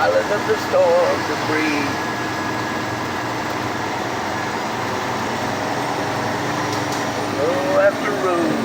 silent of the storm to breathe. Row after row,